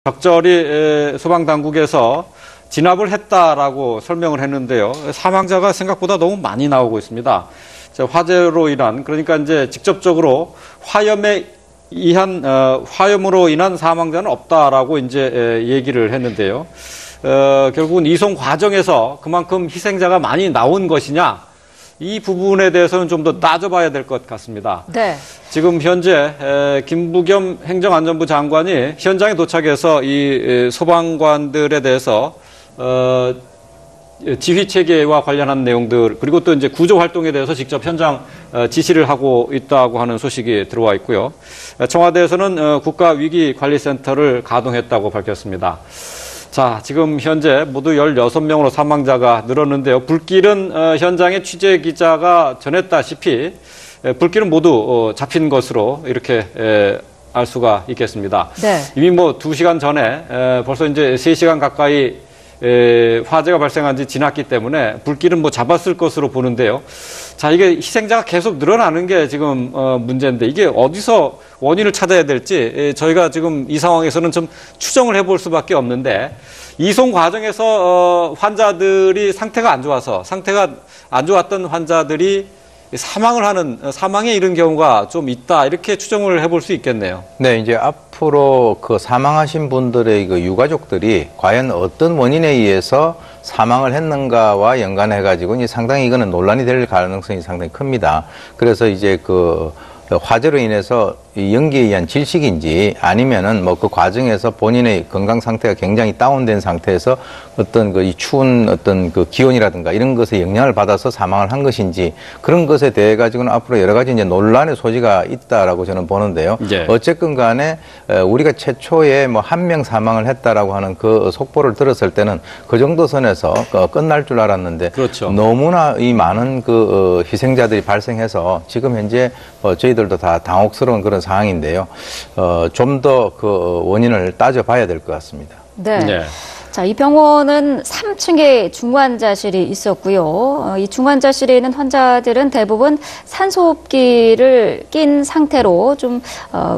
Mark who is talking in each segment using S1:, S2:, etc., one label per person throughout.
S1: 적절히 소방당국에서 진압을 했다라고 설명을 했는데요. 사망자가 생각보다 너무 많이 나오고 있습니다. 화재로 인한, 그러니까 이제 직접적으로 화염으로 인한 사망자는 없다라고 이제 얘기를 했는데요. 결국은 이송 과정에서 그만큼 희생자가 많이 나온 것이냐, 이 부분에 대해서는 좀 더 따져봐야 될 것 같습니다. 네. 지금 현재 김부겸 행정안전부 장관이 현장에 도착해서 이 소방관들에 대해서 지휘 체계와 관련한 내용들, 그리고 또 이제 구조 활동에 대해서 직접 현장 지시를 하고 있다고 하는 소식이 들어와 있고요. 청와대에서는 국가위기관리센터를 가동했다고 밝혔습니다. 자, 지금 현재 모두 16명으로 사망자가 늘었는데요. 불길은 현장에 취재 기자가 전했다시피 불길은 모두 잡힌 것으로 이렇게 알 수가 있겠습니다. 네. 이미 뭐 2시간 전에 벌써 이제 3시간 가까이 화재가 발생한 지 지났기 때문에 불길은 뭐 잡았을 것으로 보는데요. 자, 이게 희생자가 계속 늘어나는 게 지금 문제인데, 이게 어디서 원인을 찾아야 될지 저희가 지금 이 상황에서는 좀 추정을 해볼 수밖에 없는데, 이송 과정에서 환자들이 상태가 안 좋았던 환자들이 사망에 이른 경우가 좀 있다, 이렇게 추정을 해볼 수 있겠네요.
S2: 네, 이제 앞으로 그 사망하신 분들의 그 유가족들이 과연 어떤 원인에 의해서 사망을 했는가와 연관해가지고 이제 상당히 이거는 논란이 될 가능성이 상당히 큽니다. 그래서 이제 그 화재로 인해서 연기에 의한 질식인지 아니면은 뭐 그 과정에서 본인의 건강 상태가 굉장히 다운된 상태에서 어떤 그 이 추운 어떤 그 기온이라든가 이런 것에 영향을 받아서 사망을 한 것인지, 그런 것에 대해 가지고는 앞으로 여러 가지 이제 논란의 소지가 있다라고 저는 보는데요. 네. 어쨌건 간에 우리가 최초에 뭐 1명 사망을 했다라고 하는 그 속보를 들었을 때는 그 정도 선에서 끝날 줄 알았는데, 그렇죠. 너무나 이 많은 그 희생자들이 발생해서 지금 현재 저희들도 다 당혹스러운 그런 상황인데요. 좀 더 그 원인을 따져봐야 될 것 같습니다.
S3: 네. 네. 자, 이 병원은 3층에 중환자실이 있었고요. 이 중환자실에 있는 환자들은 대부분 산소호흡기를 낀 상태로 좀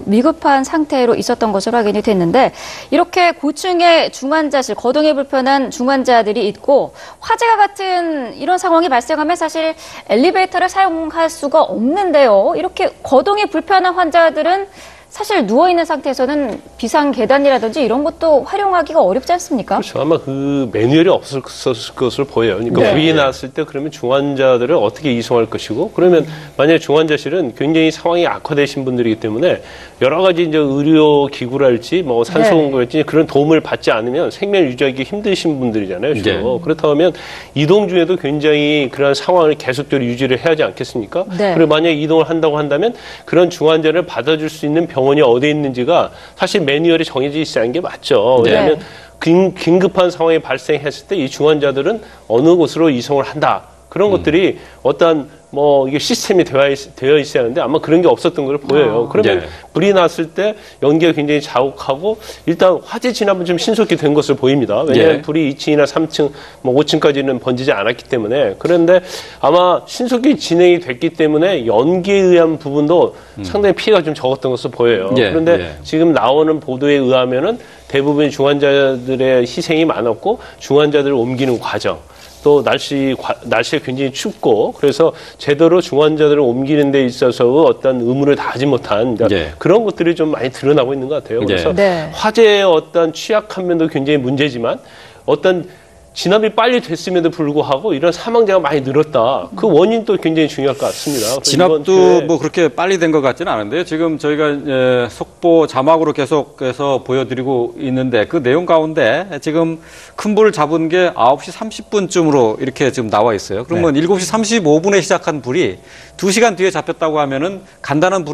S3: 위급한 상태로 있었던 것으로 확인이 됐는데, 이렇게 고층의 중환자실, 거동이 불편한 중환자들이 있고 화재와 같은 이런 상황이 발생하면 사실 엘리베이터를 사용할 수가 없는데요. 이렇게 거동이 불편한 환자들은 사실 누워있는 상태에서는 비상 계단이라든지 이런 것도 활용하기가 어렵지 않습니까?
S4: 그렇죠. 아마 그 매뉴얼이 없었을 것으로 보여요. 그러니까
S3: 네.
S4: 불이 났을 때 그러면 중환자들을 어떻게 이송할 것이고, 그러면 만약에 중환자실은 굉장히 상황이 악화되신 분들이기 때문에 여러 가지 이제 의료 기구랄지 뭐 산소공급랄지 그런 도움을 받지 않으면 생명을 유지하기 힘드신 분들이잖아요. 주로. 네. 그렇다면 이동 중에도 굉장히 그런 상황을 계속적으로 유지를 해야 하지 않겠습니까? 네. 그리고 만약에 이동을 한다고 한다면 그런 중환자를 받아줄 수 있는 병원이 어디에 있는지가 사실 매뉴얼이 정해져 있어야 하는 게 맞죠. 왜냐하면 긴급한 상황이 발생했을 때 이 중환자들은 어느 곳으로 이송을 한다. 그런 것들이 어떤 뭐 이게 시스템이 되어 있어야 하는데 아마 그런 게 없었던 걸 보여요. 그러면 불이 났을 때 연기가 굉장히 자욱하고 일단 화재 진압은 좀 신속히 된 것으로 보입니다. 왜냐하면 불이 2층이나 3층, 뭐 5층까지는 번지지 않았기 때문에. 그런데 아마 신속히 진행이 됐기 때문에 연기에 의한 부분도 상당히 피해가 좀 적었던 것으로 보여요. 그런데 지금 나오는 보도에 의하면은 대부분 중환자들의 희생이 많았고 중환자들을 옮기는 과정, 또 날씨가 굉장히 춥고 그래서 제대로 중환자들을 옮기는 데 있어서 어떤 의무를 다하지 못한 그런 것들이 좀 많이 드러나고 있는 것 같아요. 그래서 화재의 어떤 취약한 면도 굉장히 문제지만 어떤 진압이 빨리 됐음에도 불구하고 이런 사망자가 많이 늘었다. 그 원인도 굉장히 중요할 것 같습니다.
S1: 진압도 뭐 그렇게 빨리 된 것 같지는 않은데요. 지금 저희가 속보 자막으로 계속해서 보여드리고 있는데 그 내용 가운데 지금 큰 불을 잡은 게 9시 30분쯤으로 이렇게 지금 나와 있어요. 그러면 7시 35분에 시작한 불이 2시간 뒤에 잡혔다고 하면은 간단한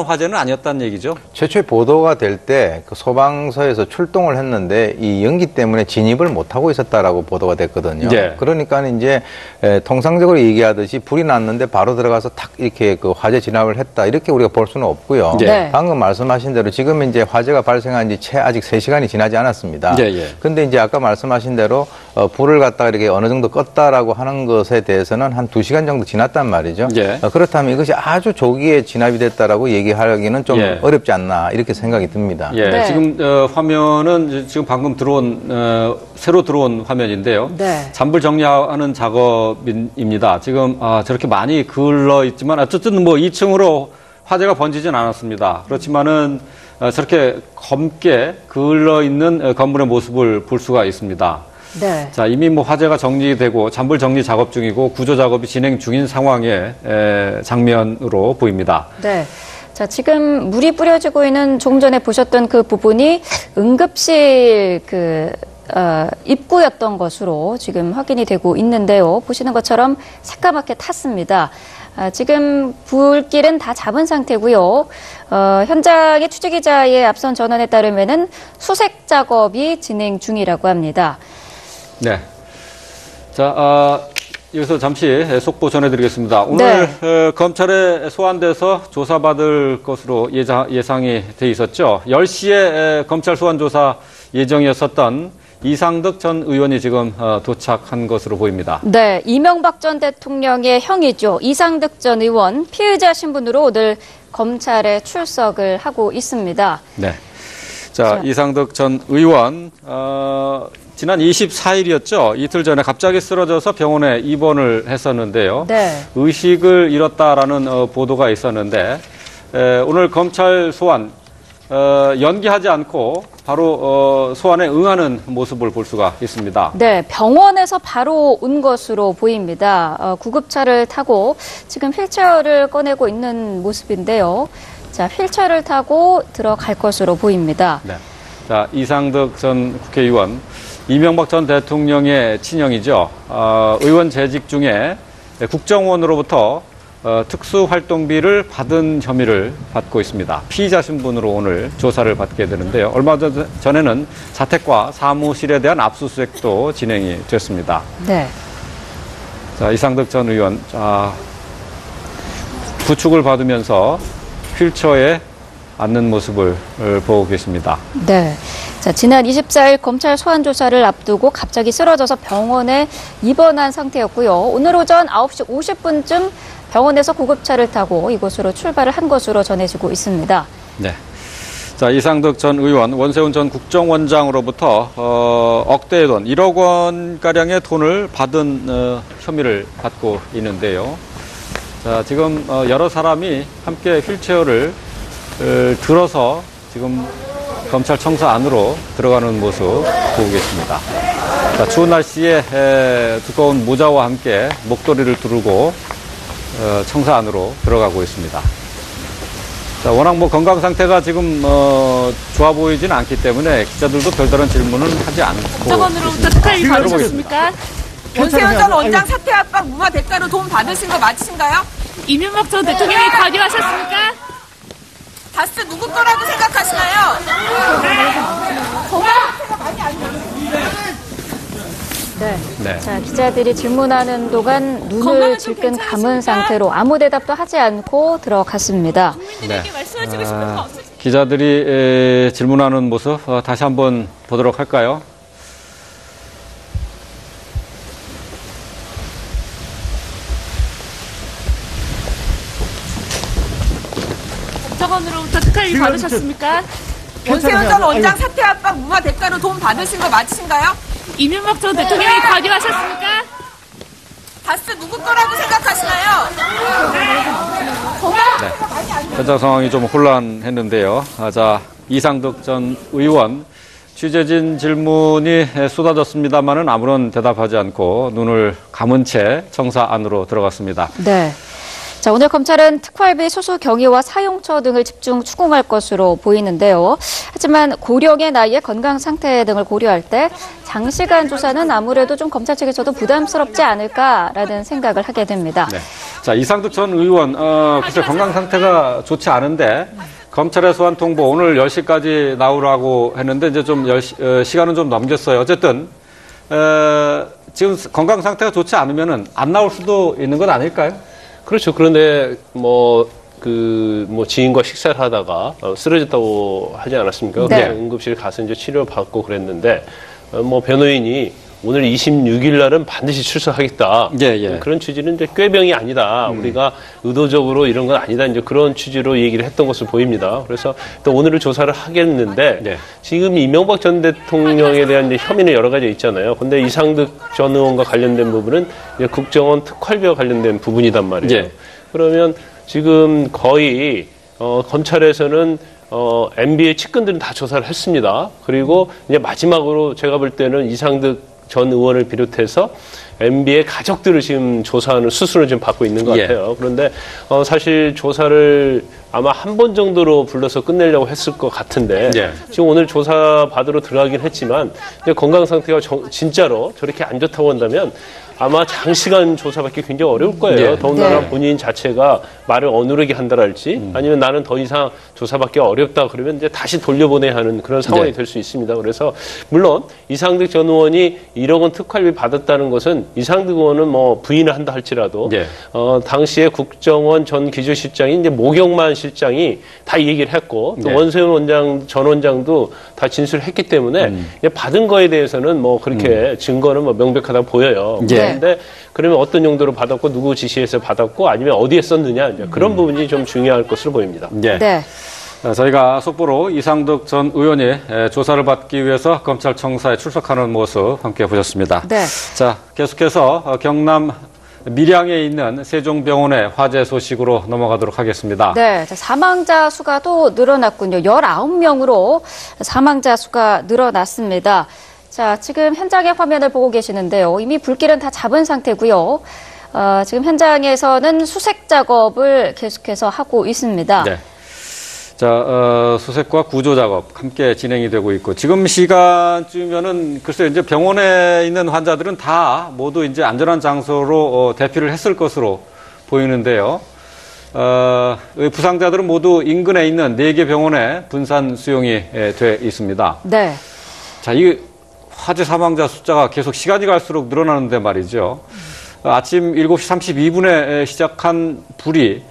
S1: 화재는 아니었다는 얘기죠.
S2: 최초에 보도가 될 때 그 소방서에서 출동을 했는데 이 연기 때문에 진입을 못하고 있었다라고 보도가 됐거든요. 그러니까 이제 통상적으로 얘기하듯이 불이 났는데 바로 들어가서 탁 이렇게 그 화재 진압을 했다, 이렇게 우리가 볼 수는 없고요. 방금 말씀하신 대로 지금 이제 화재가 발생한 지 아직 3시간이 지나지 않았습니다. 근데 이제 아까 말씀하신 대로 불을 갖다가 이렇게 어느 정도 껐다라고 하는 것에 대해서는 한 2시간 정도 지났단 말이죠.
S1: 예.
S2: 그렇다면 이것이 아주 조기에 진압이 됐다라고 얘기하기는 좀
S1: 예.
S2: 어렵지 않나 이렇게 생각이 듭니다.
S1: 예,
S3: 네.
S1: 지금 화면은 지금 방금 새로 들어온 화면인데요.
S3: 네.
S1: 잔불 정리하는 작업입니다. 지금 저렇게 많이 그을러 있지만 어쨌든 뭐 2층으로 화재가 번지진 않았습니다. 그렇지만은 저렇게 검게 그을러 있는 건물의 모습을 볼 수가 있습니다.
S3: 네.
S1: 자, 이미 뭐 화재가 정리되고 잔불 정리 작업 중이고 구조 작업이 진행 중인 상황의 장면으로 보입니다.
S3: 네. 자, 지금 물이 뿌려지고 있는 조금 전에 보셨던 그 부분이 응급실 입구였던 것으로 지금 확인이 되고 있는데요. 보시는 것처럼 새까맣게 탔습니다. 지금 불길은 다 잡은 상태고요. 현장의 취재기자의 앞선 전원에 따르면은 수색 작업이 진행 중이라고 합니다.
S1: 네. 자, 여기서 잠시 속보 전해드리겠습니다. 오늘 검찰에 소환돼서 조사받을 것으로 예상이 돼 있었죠. 10시에 검찰 소환 조사 예정이었었던 이상득 전 의원이 지금 도착한 것으로 보입니다.
S3: 네, 이명박 전 대통령의 형이죠. 이상득 전 의원 피의자 신분으로 오늘 검찰에 출석을 하고 있습니다.
S1: 네. 자, 이상득 전 의원 지난 24일이었죠. 이틀 전에 갑자기 쓰러져서 병원에 입원을 했었는데요.
S3: 네.
S1: 의식을 잃었다라는 보도가 있었는데 오늘 검찰 소환 연기하지 않고 바로 소환에 응하는 모습을 볼 수가 있습니다.
S3: 네, 병원에서 바로 온 것으로 보입니다. 구급차를 타고 지금 휠체어를 꺼내고 있는 모습인데요. 자, 휠체어를 타고 들어갈 것으로 보입니다.
S1: 네. 자, 이상득 전 국회의원, 이명박 전 대통령의 친형이죠. 의원 재직 중에 국정원으로부터 특수활동비를 받은 혐의를 받고 있습니다. 피의자 신분으로 오늘 조사를 받게 되는데요. 얼마 전에는 자택과 사무실에 대한 압수수색도 진행이 됐습니다.
S3: 네.
S1: 자, 이상득 전 의원, 부축을 받으면서 휠체어에 앉는 모습을 보고 계십니다.
S3: 네. 자, 지난 24일 검찰 소환 조사를 앞두고 갑자기 쓰러져서 병원에 입원한 상태였고요. 오늘 오전 9시 50분쯤 병원에서 구급차를 타고 이곳으로 출발을 한 것으로 전해지고 있습니다.
S1: 네. 자, 이상득 전 의원, 원세훈 전 국정원장으로부터 억대의 돈, 1억 원가량의 돈을 받은 혐의를 받고 있는데요. 자, 지금 여러 사람이 함께 휠체어를 들어서 지금 검찰청사 안으로 들어가는 모습 보고 계십니다. 자, 추운 날씨에 두꺼운 모자와 함께 목도리를 두르고 청사 안으로 들어가고 있습니다. 자, 워낙 뭐 건강 상태가 지금 좋아 보이진 않기 때문에 기자들도 별다른 질문은 하지 않고
S5: 국정원으로부터 특활비 받으셨습니까?
S6: 원세훈 전 원장 사퇴 압박 무마 대가로 돈 받으신 거 맞으신가요?
S5: 이명박 전 대통령이 관여하셨습니까?
S6: 다스 누구 거라고 생각하시나요?
S3: 네.
S1: 네.
S3: 자, 기자들이 질문하는 동안 눈을
S5: 건강은 좀
S3: 질끈 감은
S5: 괜찮으십니까?
S3: 상태로 아무 대답도 하지 않고 들어갔습니다.
S5: 국민들에게 말씀하시고 싶은 거 없으십니까?
S1: 기자들이 질문하는 모습 다시 한번 보도록 할까요?
S5: 국정원으로부터 특활비 받으셨습니까?
S6: 원세훈 전 원장 사퇴 압박 무마 대가로 돈 받으신 거 맞으신가요?
S5: 이명박 전 대통령이 관여하셨습니까?
S6: 다스 누구 거라고 생각하시나요?
S1: 현장 상황이 좀 혼란했는데요. 자, 이상득 전 의원 취재진 질문이 쏟아졌습니다만은 아무런 대답하지 않고 눈을 감은 채 청사 안으로 들어갔습니다.
S3: 네. 자, 오늘 검찰은 특활비 수수 경위와 사용처 등을 집중 추궁할 것으로 보이는데요. 하지만 고령의 나이에 건강 상태 등을 고려할 때 장시간 조사는 아무래도 좀 검찰 측에서도 부담스럽지 않을까라는 생각을 하게 됩니다.
S1: 네. 자, 이상득 전 의원, 글쎄 건강 상태가 좋지 않은데 검찰의 소환 통보 오늘 10시까지 나오라고 했는데 이제 좀 시간은 좀 넘겼어요. 어쨌든 지금 건강 상태가 좋지 않으면은 안 나올 수도 있는 건 아닐까요?
S4: 그렇죠. 그런데 지인과 식사를 하다가 쓰러졌다고 하지 않았습니까?
S3: 네.
S4: 그래서 응급실 가서 이제 치료를 받고 그랬는데 변호인이 오늘 26일 날은 반드시 출석하겠다.
S1: 예.
S4: 그런 취지는 이제 꾀병이 아니다. 우리가 의도적으로 이런 건 아니다. 이제 그런 취지로 얘기를 했던 것으로 보입니다. 그래서 또 오늘을 조사를 하겠는데
S1: 네.
S4: 지금 이명박 전 대통령에 대한 이제 혐의는 여러 가지 있잖아요. 근데 이상득 전 의원과 관련된 부분은 이제 국정원 특활비와 관련된 부분이단 말이에요.
S1: 예.
S4: 그러면 지금 거의 검찰에서는 MB의 측근들은 다 조사를 했습니다. 그리고 이제 마지막으로 제가 볼 때는 이상득 전 의원을 비롯해서 MB의 가족들을 지금 조사하는 수순을 지금 받고 있는 것
S1: 예.
S4: 같아요. 그런데 사실 조사를 아마 한 번 정도로 불러서 끝내려고 했을 것 같은데
S1: 예.
S4: 지금 오늘 조사 받으러 들어가긴 했지만 이제 건강 상태가 진짜로 저렇게 안 좋다고 한다면 아마 장시간 조사받기 굉장히 어려울 거예요.
S1: 예.
S4: 더군다나
S3: 네.
S4: 본인 자체가 말을 어누르게 한다랄지 아니면 나는 더 이상 조사받기 어렵다 그러면 이제 다시 돌려보내야 하는 그런 상황이
S1: 네.
S4: 될 수 있습니다. 그래서 물론 이상득 전 의원이 1억 원 특활비 받았다는 것은 이상득 의원은 뭐 부인을 한다 할지라도
S1: 네.
S4: 당시에 국정원 전 기조실장인 이제 모경만 실장이 다 이 얘기를 했고 또
S1: 네.
S4: 원세훈 전 원장도 다 진술을 했기 때문에 이제 받은 거에 대해서는 뭐 그렇게 증거는 뭐 명백하다고 보여요.
S1: 예.
S4: 그런데 그러면 어떤 용도로 받았고 누구 지시해서 받았고 아니면 어디에 썼느냐 이제 그런 부분이 좀 중요할 것으로 보입니다.
S1: 예.
S3: 네.
S1: 저희가 속보로 이상득 전 의원이 조사를 받기 위해서 검찰청사에 출석하는 모습 함께 보셨습니다.
S3: 네.
S1: 자, 계속해서 경남 밀양에 있는 세종병원의 화재 소식으로 넘어가도록 하겠습니다.
S3: 네, 사망자 수가 또 늘어났군요. 19명으로 사망자 수가 늘어났습니다. 자, 지금 현장의 화면을 보고 계시는데요. 이미 불길은 다 잡은 상태고요. 지금 현장에서는 수색 작업을 계속해서 하고 있습니다.
S1: 네. 자, 수색과 구조 작업 함께 진행이 되고 있고, 지금 시간쯤이면은 글쎄 이제 병원에 있는 환자들은 다 모두 이제 안전한 장소로 대피를 했을 것으로 보이는데요. 부상자들은 모두 인근에 있는 4개 병원에 분산 수용이 돼 있습니다.
S3: 네.
S1: 자, 이 화재 사망자 숫자가 계속 시간이 갈수록 늘어나는데 말이죠. 아침 7시 32분에 시작한 불이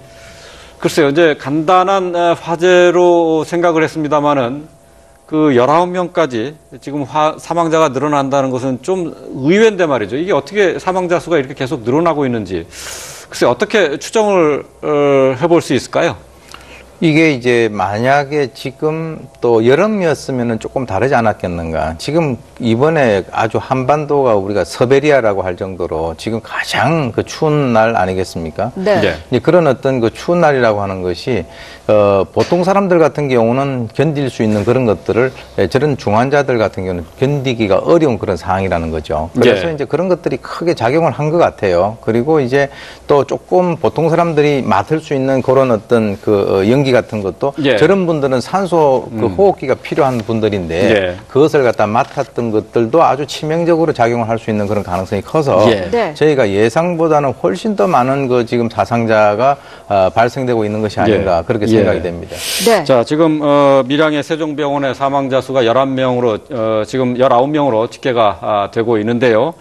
S1: 글쎄요, 이제 간단한 화재로 생각을 했습니다만은 그 19명까지 지금 사망자가 늘어난다는 것은 좀 의외인데 말이죠. 이게 어떻게 사망자 수가 이렇게 계속 늘어나고 있는지 글쎄 어떻게 추정을 해볼 수 있을까요?
S2: 이게 이제 만약에 지금 또 여름이었으면 조금 다르지 않았겠는가. 지금 이번에 아주 한반도가 우리가 서베리아라고 할 정도로 지금 가장 그 추운 날 아니겠습니까?
S3: 네.
S1: 네.
S2: 이제 그런 어떤 그 추운 날이라고 하는 것이 보통 사람들 같은 경우는 견딜 수 있는 그런 것들을 저런 중환자들 같은 경우는 견디기가 어려운 그런 상황이라는 거죠. 그래서
S1: 네.
S2: 이제 그런 것들이 크게 작용을 한 것 같아요. 그리고 이제 또 조금 보통 사람들이 맡을 수 있는 그런 어떤 그 연기 같은 것도
S1: 예.
S2: 저런 분들은 산소 그 호흡기가 필요한 분들인데
S1: 예.
S2: 그것을 갖다 맡았던 것들도 아주 치명적으로 작용을 할 수 있는 그런 가능성이 커서
S1: 예.
S3: 네.
S2: 저희가 예상보다는 훨씬 더 많은 그 지금 사상자가 발생되고 있는 것이 아닌가
S1: 예.
S2: 그렇게
S1: 예.
S2: 생각이 됩니다.
S3: 네.
S1: 자, 지금 밀양의 세종병원의 사망자 수가 11명으로 지금 19명으로 집계가 되고 있는데요.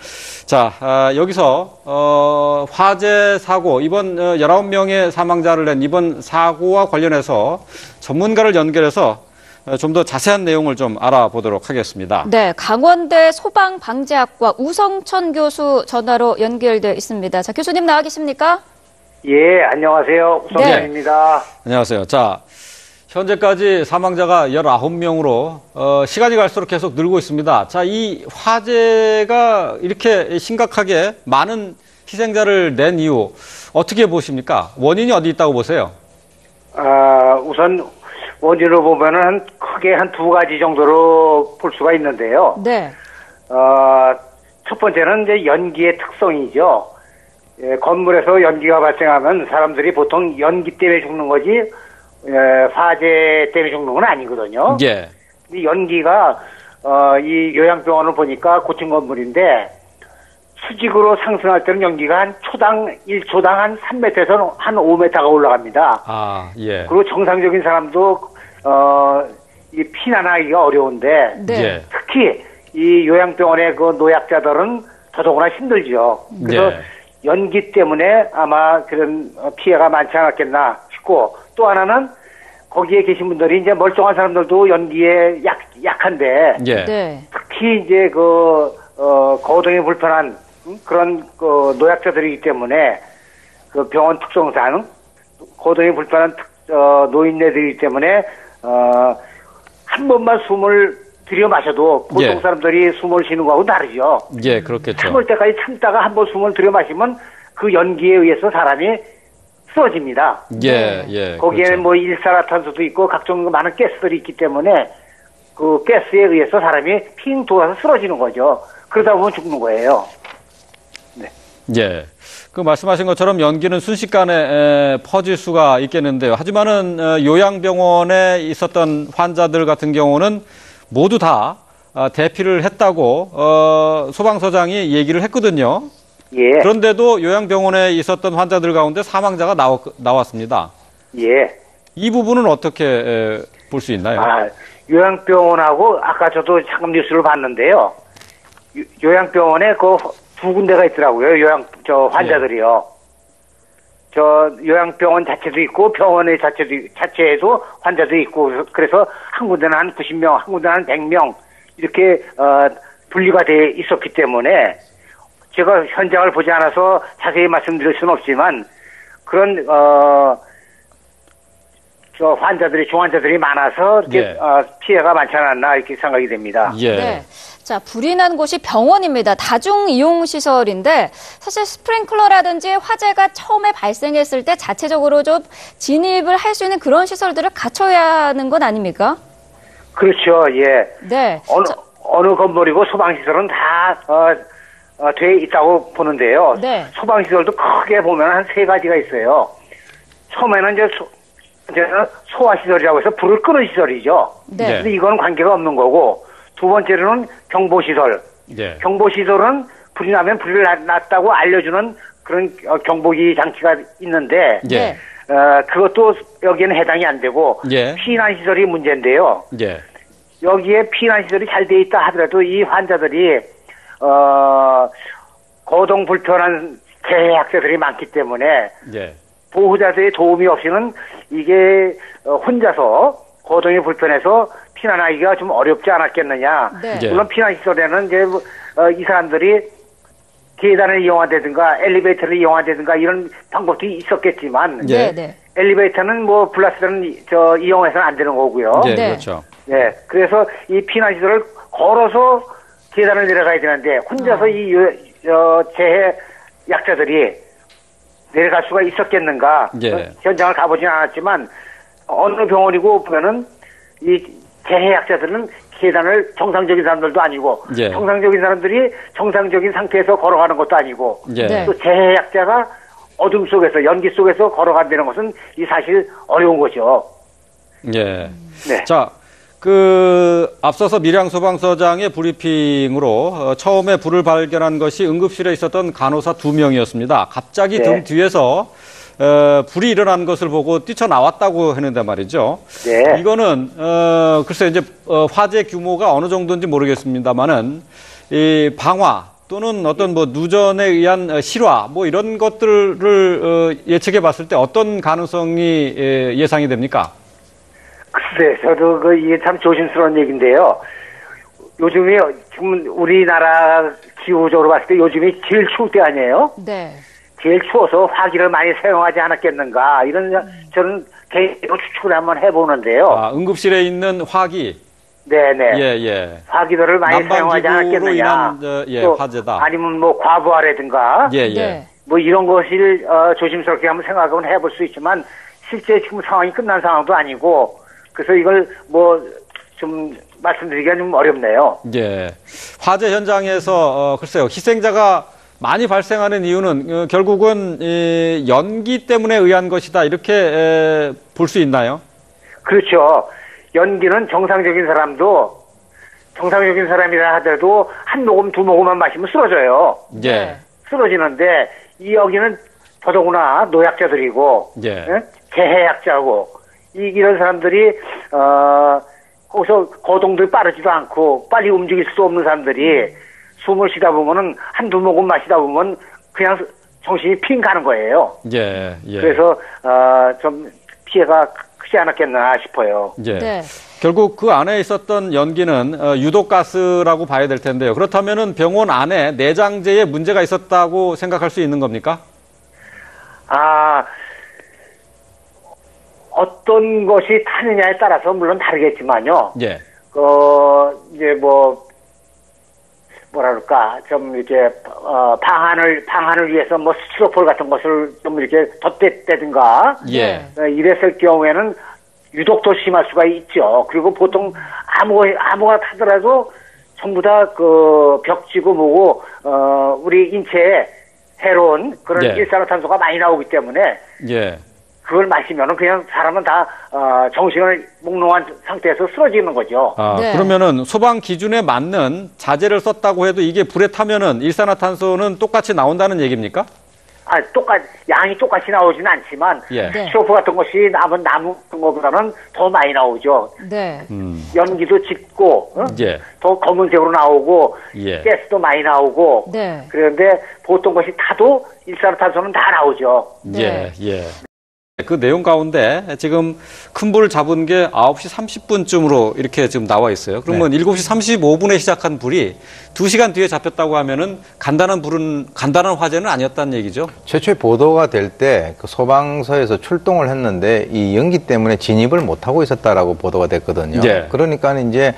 S1: 자, 여기서 화재 사고 이번 19명의 사망자를 낸 이번 사고와 관련해서 전문가를 연결해서 좀 더 자세한 내용을 좀 알아보도록 하겠습니다.
S3: 네, 강원대 소방방재학과 우성천 교수 전화로 연결돼 있습니다. 자, 교수님 나와 계십니까?
S7: 예, 안녕하세요. 우성천입니다.
S1: 안녕하세요. 자, 현재까지 사망자가 19명으로 시간이 갈수록 계속 늘고 있습니다. 자, 이 화재가 이렇게 심각하게 많은 희생자를 낸 이유 어떻게 보십니까? 원인이 어디 있다고 보세요?
S7: 우선 원인으로 보면은 크게 한 두 가지 정도로 볼 수가 있는데요.
S3: 네.
S7: 첫 번째는 이제 연기의 특성이죠. 예, 건물에서 연기가 발생하면 사람들이 보통 연기 때문에 죽는 거지, 화재 때문에 죽는 건 아니거든요.
S1: 예.
S7: 이 연기가, 이 요양병원을 보니까 고층 건물인데, 수직으로 상승할 때는 연기가 한 초당, 1초당 한 3m에서 한 5m가 올라갑니다.
S1: 아, 예.
S7: 그리고 정상적인 사람도, 이 피난하기가 어려운데,
S3: 네.
S1: 예.
S7: 특히 이 요양병원의 그 노약자들은 더더구나 힘들죠. 그래서
S1: 예.
S7: 연기 때문에 아마 그런 피해가 많지 않았겠나 싶고, 또 하나는 거기에 계신 분들이 이제 멀쩡한 사람들도 연기에 약한데,
S1: 예.
S3: 네.
S7: 특히 이제 그, 거동이 불편한 그런 노약자들이기 때문에 그 병원 특성상 거동이 불편한 노인네들이기 때문에 한 번만 숨을 들여 마셔도 보통
S1: 예.
S7: 사람들이 숨을 쉬는 거하고 다르죠.
S1: 예, 그렇겠죠.
S7: 참을 때까지 참다가 한 번 숨을 들여 마시면 그 연기에 의해서 사람이 쓰러집니다.
S1: 예, 예.
S7: 거기에는
S1: 그렇죠.
S7: 뭐 일산화탄소도 있고 각종 많은 가스들이 있기 때문에 그 가스에 의해서 사람이 핑 돌아서 쓰러지는 거죠. 그러다 보면 죽는 거예요.
S1: 예. 그 말씀하신 것처럼 연기는 순식간에 퍼질 수가 있겠는데요. 하지만은 요양병원에 있었던 환자들 같은 경우는 모두 다 대피를 했다고 소방서장이 얘기를 했거든요.
S7: 예.
S1: 그런데도 요양병원에 있었던 환자들 가운데 사망자가 나왔습니다.
S7: 예.
S1: 이 부분은 어떻게 볼 수 있나요?
S7: 요양병원하고 아까 저도 잠깐 뉴스를 봤는데요. 요양병원에 그 두 군데가 있더라고요. 환자들이요. 저 요양병원 자체도 있고 병원의 자체에도 환자도 있고 그래서 한 군데는 한 90명, 한 군데는 한 100명 이렇게 분리가 돼 있었기 때문에 제가 현장을 보지 않아서 자세히 말씀드릴 수는 없지만 그런 저 중환자들이 많아서 이렇게
S1: 예.
S7: 피해가 많지 않았나 이렇게 생각이 됩니다.
S1: 예.
S3: 네. 자, 불이 난 곳이 병원입니다. 다중 이용 시설인데 사실 스프링클러라든지 화재가 처음에 발생했을 때 자체적으로 좀 진입을 할 수 있는 그런 시설들을 갖춰야 하는 건 아닙니까?
S7: 그렇죠. 예.
S3: 네.
S7: 어느 건물이고 소방시설은 다 돼 있다고 보는데요.
S3: 네.
S7: 소방시설도 크게 보면 한 세 가지가 있어요. 처음에는 이제 소화시설이라고 해서 불을 끄는 시설이죠.
S3: 네.
S7: 근데 이건 관계가 없는 거고, 두 번째로는 경보시설.
S1: 예.
S7: 경보시설은 불이 나면 불이 났다고 알려주는 그런 경보기 장치가 있는데,
S1: 예.
S7: 그것도 여기에는 해당이 안 되고,
S1: 예.
S7: 피난시설이 문제인데요.
S1: 예.
S7: 여기에 피난시설이 잘 돼 있다 하더라도 이 환자들이, 거동 불편한 재해학자들이 많기 때문에,
S1: 예.
S7: 보호자들의 도움이 없이는 이게 혼자서 거동이 불편해서 피난하기가 좀 어렵지 않았겠느냐.
S3: 네.
S1: 예.
S7: 물론 피난시설에는 이제 이 사람들이 계단을 이용한다든가 엘리베이터를 이용한다든가 이런 방법도 있었겠지만
S1: 예.
S3: 네, 네.
S7: 엘리베이터는 뭐 플러스는 이용해서는 안 되는 거고요.
S1: 예,
S3: 네.
S1: 그렇죠.
S7: 예, 그래서 이 피난시설을 걸어서 계단을 내려가야 되는데 혼자서 이 재해 약자들이 내려갈 수가 있었겠는가?
S1: 예.
S7: 현장을 가보진 않았지만 어느 병원이고 보면은 이 재해약자들은 계단을 정상적인 사람들도 아니고
S1: 예.
S7: 정상적인 사람들이 정상적인 상태에서 걸어가는 것도 아니고
S1: 예.
S3: 네.
S7: 또 재해약자가 어둠 속에서 연기 속에서 걸어간다는 것은 이 사실 어려운 거죠.
S1: 예.
S7: 네.
S1: 자, 앞서서 밀양 소방서장의 브리핑으로 처음에 불을 발견한 것이 응급실에 있었던 간호사 2명이었습니다. 갑자기
S7: 네.
S1: 등 뒤에서 불이 일어난 것을 보고 뛰쳐나왔다고 했는데 말이죠.
S7: 네.
S1: 이거는 글쎄 이제 화재 규모가 어느 정도인지 모르겠습니다만은 이 방화 또는 어떤 뭐 누전에 의한 실화 뭐 이런 것들을 예측해 봤을 때 어떤 가능성이 예상이 됩니까?
S7: 글쎄, 저도 이게 참 조심스러운 얘기인데요. 요즘에 지금 우리나라 기후적으로 봤을 때 요즘이 제일 추울 때 아니에요?
S3: 네.
S7: 제일 추워서 화기를 많이 사용하지 않았겠는가 이런 저는 개인적으로 추측을 한번 해보는데요.
S1: 아, 응급실에 있는 화기.
S7: 네네.
S1: 예.
S7: 화기도를 많이 사용하지
S1: 난방기구로
S7: 않았겠느냐.
S1: 인한
S7: 또
S1: 화재다.
S7: 아니면 뭐 과부하라든가
S1: 예.
S3: 네.
S7: 뭐 이런 것을 조심스럽게 한번 생각은 해볼 수 있지만 실제 지금 상황이 끝난 상황도 아니고 그래서 이걸 뭐 좀 말씀드리기가 좀 어렵네요.
S1: 예. 화재 현장에서 글쎄요. 희생자가 많이 발생하는 이유는 결국은 이 연기 때문에 의한 것이다. 이렇게 볼 수 있나요?
S7: 그렇죠. 연기는 정상적인 사람이라 하더라도 한 모금 두 모금만 마시면 쓰러져요.
S1: 예.
S7: 쓰러지는데 이 여기는 더더구나 노약자들이고
S1: 예.
S7: 예? 재해약자고 이런 사람들이 거기서 거동도 빠르지도 않고 빨리 움직일 수 없는 사람들이 숨을 쉬다 보면은 한두 모금 마시다 보면 그냥 정신이 핑 가는 거예요.
S1: 예.
S7: 그래서 좀 피해가 크지 않았겠나 싶어요.
S1: 예.
S3: 네.
S1: 결국 그 안에 있었던 연기는 유독가스라고 봐야 될 텐데요. 그렇다면은 병원 안에 내장재에 문제가 있었다고 생각할 수 있는 겁니까?
S7: 어떤 것이 타느냐에 따라서 물론 다르겠지만요.
S1: 예.
S7: 이제 뭐라 그럴까, 좀 이렇게, 방한을 위해서 뭐 스티로폴 같은 것을 좀 이렇게 덧댔다든가.
S1: 예.
S7: 이랬을 경우에는 유독 더 심할 수가 있죠. 그리고 보통 아무거나 타더라도 전부 다 벽지고 뭐고, 우리 인체에 해로운 그런
S1: 예.
S7: 일산화탄소가 많이 나오기 때문에.
S1: 예.
S7: 그걸 마시면은 그냥 사람은 다 정신을 몽롱한 상태에서 쓰러지는 거죠.
S3: 네.
S1: 그러면은 소방 기준에 맞는 자재를 썼다고 해도 이게 불에 타면은 일산화탄소는 똑같이 나온다는 얘기입니까?
S7: 양이 똑같이 나오지는 않지만
S1: 예.
S3: 네.
S7: 스토프 같은 것이 남은 것보다는 더 많이 나오죠.
S3: 네.
S7: 연기도 짙고
S1: 예.
S7: 더 검은색으로 나오고
S1: 예.
S7: 가스도 많이 나오고
S3: 네.
S7: 그런데 보통 것이 타도 일산화탄소는 다 나오죠.
S3: 네.
S1: 예. 예. 그 내용 가운데 지금 큰 불을 잡은 게 9시 30분쯤으로 이렇게 지금 나와 있어요. 그러면 7시 35분에 시작한 불이 2시간 뒤에 잡혔다고 하면은 간단한 화재는 아니었다는 얘기죠.
S2: 최초에 보도가 될 때 그 소방서에서 출동을 했는데 이 연기 때문에 진입을 못하고 있었다라고 보도가 됐거든요.
S1: 예.
S2: 그러니까 이제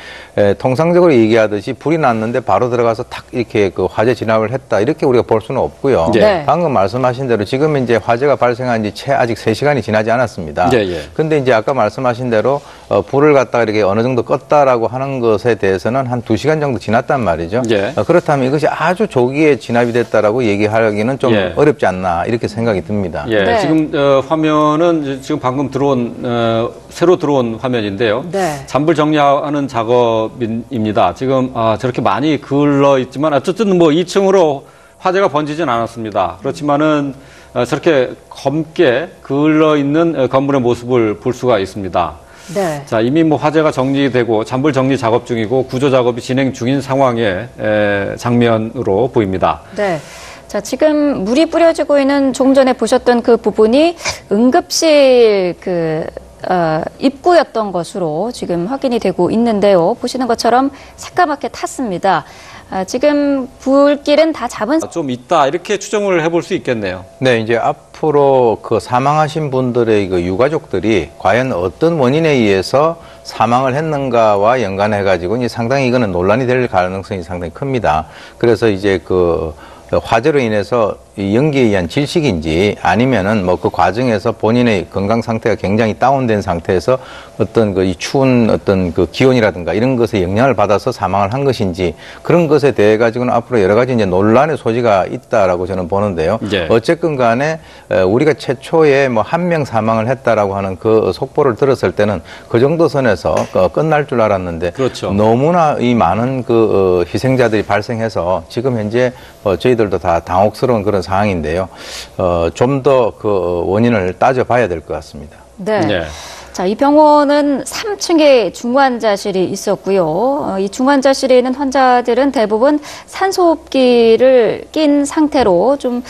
S2: 통상적으로 얘기하듯이 불이 났는데 바로 들어가서 탁 이렇게 그 화재 진압을 했다 이렇게 우리가 볼 수는 없고요.
S1: 예.
S3: 네.
S2: 방금 말씀하신 대로 지금 이제 화재가 발생한 지 아직 3시간이 지나지 않았습니다.
S1: 예, 예.
S2: 근데 이제 아까 말씀하신 대로 불을 갖다가 이렇게 어느 정도 껐다라고 하는 것에 대해서는 한 2시간 정도 지났단 말이죠.
S1: 예.
S2: 그렇다면 이것이 아주 조기에 진압이 됐다라고 얘기하기는 좀
S1: 예.
S2: 어렵지 않나 이렇게 생각이 듭니다.
S1: 예.
S3: 네.
S1: 지금 화면은 지금 방금 새로 들어온 화면인데요.
S3: 네.
S1: 잔불 정리하는 작업입니다. 지금 저렇게 많이 그을러 있지만 어쨌든 뭐 2층으로 화재가 번지진 않았습니다. 그렇지만은 저렇게 검게 그을러 있는 건물의 모습을 볼 수가 있습니다.
S3: 네.
S1: 자, 이미 뭐 화재가 정리되고 잔불 정리 작업 중이고 구조 작업이 진행 중인 상황의 장면으로 보입니다.
S3: 네. 자, 지금 물이 뿌려지고 있는 조금 전에 보셨던 그 부분이 응급실 입구였던 것으로 지금 확인이 되고 있는데요. 보시는 것처럼 새까맣게 탔습니다. 지금 불길은 다 잡은
S1: 좀 있다 이렇게 추정을 해볼 수 있겠네요.
S2: 네, 이제 앞으로 그 사망하신 분들의 그 유가족들이 과연 어떤 원인에 의해서 사망을 했는가와 연관해가지고 이제 상당히 이거는 논란이 될 가능성이 상당히 큽니다. 그래서 이제 그 화재로 인해서 이 연기에 의한 질식인지 아니면은 뭐 그 과정에서 본인의 건강 상태가 굉장히 다운된 상태에서 어떤 이 추운 어떤 그 기온이라든가 이런 것에 영향을 받아서 사망을 한 것인지 그런 것에 대해 가지고는 앞으로 여러 가지 이제 논란의 소지가 있다라고 저는 보는데요.
S1: 예.
S2: 어쨌건 간에 우리가 최초에 뭐 1명 사망을 했다라고 하는 그 속보를 들었을 때는 그 정도 선에서 끝날 줄 알았는데
S1: 그렇죠.
S2: 너무나 이 많은 그 희생자들이 발생해서 지금 현재 저희들도 다 당혹스러운 그런 상황인데요. 좀 더 그 원인을 따져봐야 될 것 같습니다.
S3: 네.
S1: 네.
S3: 자, 이 병원은 3층에 중환자실이 있었고요. 이 중환자실에 있는 환자들은 대부분 산소호흡기를 낀 상태로 좀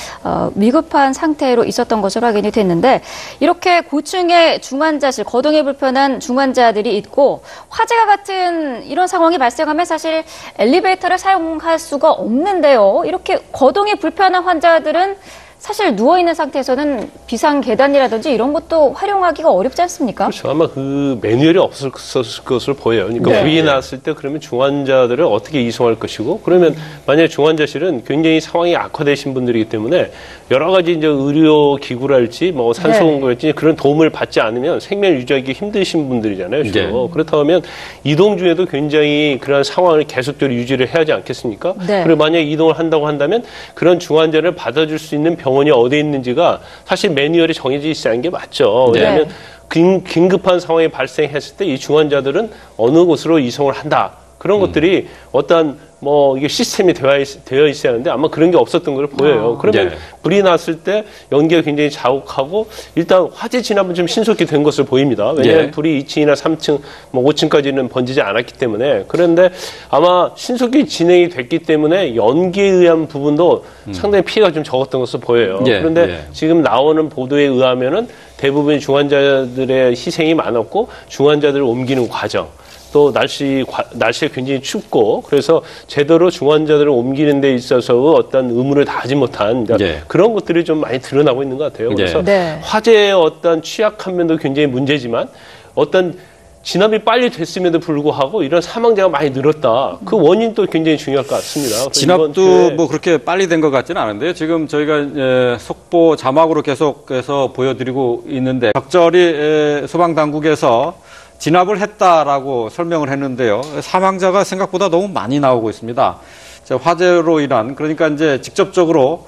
S3: 위급한 상태로 있었던 것으로 확인이 됐는데 이렇게 고층의 중환자실, 거동이 불편한 중환자들이 있고 화재가 같은 이런 상황이 발생하면 사실 엘리베이터를 사용할 수가 없는데요. 이렇게 거동이 불편한 환자들은 사실 누워있는 상태에서는 비상 계단이라든지 이런 것도 활용하기가 어렵지 않습니까?
S4: 그렇죠. 아마 그 매뉴얼이 없었을 것으로 보여요. 그러니까
S3: 네.
S4: 불이 났을 때 그러면 중환자들을 어떻게 이송할 것이고 그러면 만약에 중환자실은 굉장히 상황이 악화되신 분들이기 때문에 여러 가지 이제 의료 기구랄지 뭐 산소공급랄지 그런 도움을 받지 않으면 생명 유지하기 힘드신 분들이잖아요. 주로.
S1: 네.
S4: 그렇다고 하면 이동 중에도 굉장히 그런 상황을 계속적으로 유지를 해야 하지 않겠습니까?
S3: 네.
S4: 그리고 만약에 이동을 한다고 한다면 그런 중환자를 받아줄 수 있는 병원이 어디에 있는지가 사실 매뉴얼이 정해져 있어야 하는 게 맞죠. 왜냐하면 긴급한 상황이 발생했을 때 이 중환자들은 어느 곳으로 이송을 한다. 그런 것들이 어떠한 뭐 이게 시스템이 되어 있어야 하는데 아마 그런 게 없었던 걸 보여요. 그러면
S1: 네.
S4: 불이 났을 때 연기가 굉장히 자욱하고 일단 화재 진압은 좀 신속히 된 것으로 보입니다. 왜냐하면
S1: 예.
S4: 불이 2층이나 3층, 뭐 5층까지는 번지지 않았기 때문에 그런데 아마 신속히 진행이 됐기 때문에 연기에 의한 부분도 상당히 피해가 좀 적었던 것으로 보여요.
S1: 예,
S4: 그런데
S1: 예.
S4: 지금 나오는 보도에 의하면은 대부분 중환자들의 희생이 많았고 중환자들을 옮기는 과정 또 날씨가 굉장히 춥고 그래서 제대로 중환자들을 옮기는 데 있어서 어떤 의무를 다하지 못한 그런 것들이 좀 많이 드러나고 있는 것 같아요. 그래서 화재의 어떤 취약한 면도 굉장히 문제지만 어떤 진압이 빨리 됐음에도 불구하고 이런 사망자가 많이 늘었다. 그 원인도 굉장히 중요할 것 같습니다.
S1: 진압도 뭐 그렇게 빨리 된 것 같지는 않은데요. 지금 저희가 속보 자막으로 계속해서 보여드리고 있는데 적절히 소방당국에서 진압을 했다라고 설명을 했는데요. 사망자가 생각보다 너무 많이 나오고 있습니다. 화재로 인한, 그러니까 이제 직접적으로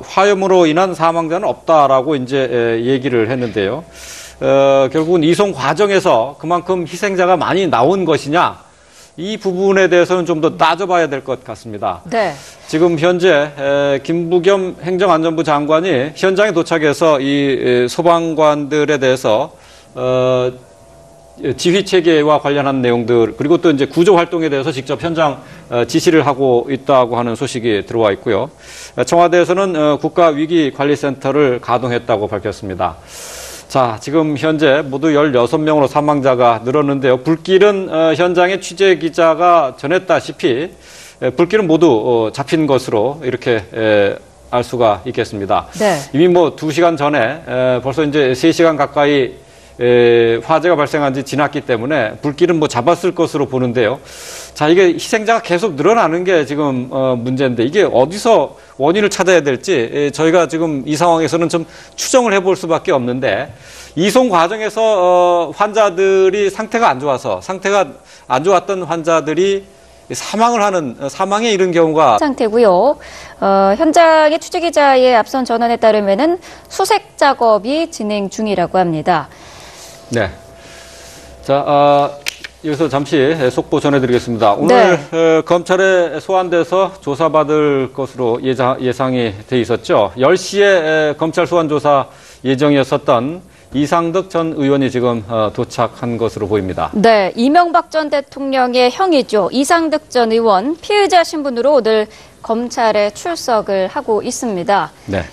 S1: 화염으로 인한 사망자는 없다라고 이제 얘기를 했는데요. 결국은 이송 과정에서 그만큼 희생자가 많이 나온 것이냐, 이 부분에 대해서는 좀 더 따져봐야 될 것 같습니다.
S3: 네. 지금
S1: 현재 김부겸 행정안전부 장관이 현장에 도착해서 이 소방관들에 대해서 지휘 체계와 관련한 내용들, 그리고 또 이제 구조 활동에 대해서 직접 현장 지시를 하고 있다고 하는 소식이 들어와 있고요. 청와대에서는 국가위기관리센터를 가동했다고 밝혔습니다. 자, 지금 현재 모두 16명으로 사망자가 늘었는데요. 불길은 현장에 취재 기자가 전했다시피 불길은 모두 잡힌 것으로 이렇게 알 수가 있겠습니다.
S3: 네.
S1: 이미 뭐 2시간 전에 벌써 이제 3시간 가까이 화재가 발생한 지 지났기 때문에 불길은 뭐 잡았을 것으로 보는데요. 자, 이게 희생자가 계속 늘어나는 게 지금 문제인데 이게 어디서 원인을 찾아야 될지 저희가 지금 이 상황에서는 좀 추정을 해볼 수밖에 없는데 이송 과정에서 환자들이 상태가 안 좋았던 환자들이 사망에 이른 경우가
S3: 상태고요. 현장의 취재기자의 앞선 전언에 따르면은 수색 작업이 진행 중이라고 합니다.
S1: 네. 자, 여기서 잠시 속보 전해드리겠습니다. 오늘 검찰에 소환돼서 조사받을 것으로 예상이 돼 있었죠. 10시에 검찰 소환 조사 예정이었었던 이상득 전 의원이 지금 도착한 것으로 보입니다.
S3: 네, 이명박 전 대통령의 형이죠. 이상득 전 의원 피의자 신분으로 오늘 검찰에 출석을 하고 있습니다.
S1: 네.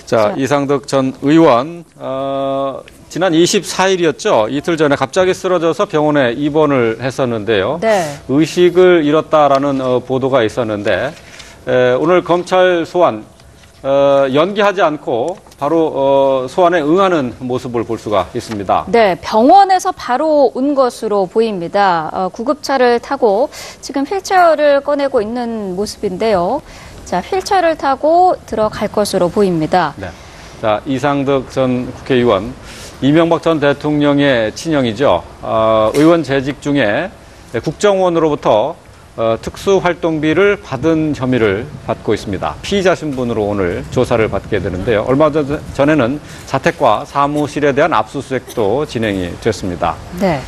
S1: 자, 이상득 전 의원 지난 24일이었죠. 이틀 전에 갑자기 쓰러져서 병원에 입원을 했었는데요.
S3: 네.
S1: 의식을 잃었다라는 보도가 있었는데 오늘 검찰 소환 연기하지 않고 바로 소환에 응하는 모습을 볼 수가 있습니다.
S3: 네, 병원에서 바로 온 것으로 보입니다. 구급차를 타고 지금 휠체어를 꺼내고 있는 모습인데요. 자, 휠체어를 타고 들어갈 것으로 보입니다.
S1: 네. 자, 이상득 전 국회의원, 이명박 전 대통령의 친형이죠. 의원 재직 중에 국정원으로부터 특수활동비를 받은 혐의를 받고 있습니다. 피의자 신분으로 오늘 조사를 받게 되는데요. 얼마 전에는 자택과 사무실에 대한 압수수색도 진행이 됐습니다.
S3: 네.